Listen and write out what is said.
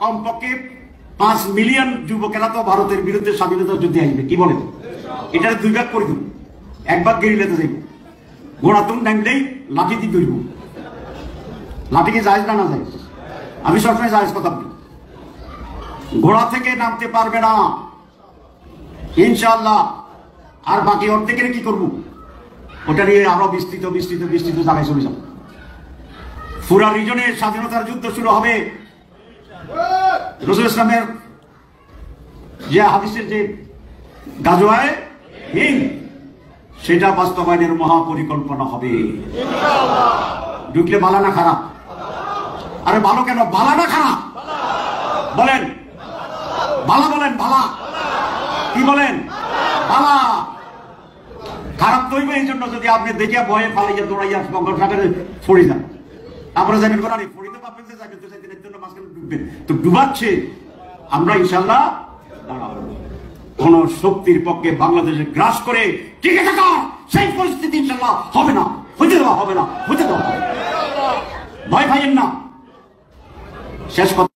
কমপক্ষে 5 মিলিয়ন যুবকেরা তো ভারতের বিরুদ্ধে স্বাধীনতা যুদ্ধে আসবে, কি বলে? এটা 2 ভাগ করে দিব। 1 ভাগ গেরিলাতে যাইব, ঘোড়া তুম নামলেই লাঠি দিয়ে ধরব। লাঠি কি জায়েজ না যায়? আমি সবসময় জায়েজ কথা বলি। ঘোড়া থেকে নামতে পারবে না ইনশাআল্লাহ। আর বাকি অর্ধেকের কি করবো? ওটা নিয়ে আরো বিস্তৃত বিস্তৃত বিস্তৃত জায়গায় চলে যাব। পুরা রিজনে স্বাধীনতার যুদ্ধ শুরু হবে। রাসূল ইসলামের যে হাদিসের যে গাজওয়ায়ে হিন্দ, সেটা বাস্তবায়নের মহাপরিকল্পনা হবে ইনশাআল্লাহ। ঢুকলে ভালো না খারাপ? আরে ভালো কেন, ভালো না খারাপ বলেন? ভালো বলেন, ভালা কি বলেন? ভালা। খারাপ তৈব এই জন্য যদি আপনি দেখে ভয়ে পালাইয়া দৌড়াইয়া বঙ্গল সাগরে পড়ে যান, তারপরে যাবেন কোন পড়িতে পারবেন যে যাবেন তো সেদিনের জন্য মাঝখানে ডুববেন, তো ডুবাচ্ছে। আমরা ইনশাআল্লাহ কোন শক্তির পক্ষে বাংলাদেশে গ্রাস করে টিকে থাকা সেই পরিস্থিতি ইনশাআল্লাহ হবে না, হতে দেওয়া হবে না, হতে দেওয়া হবে। ভয় পাইয়েন না। শেষ কথা।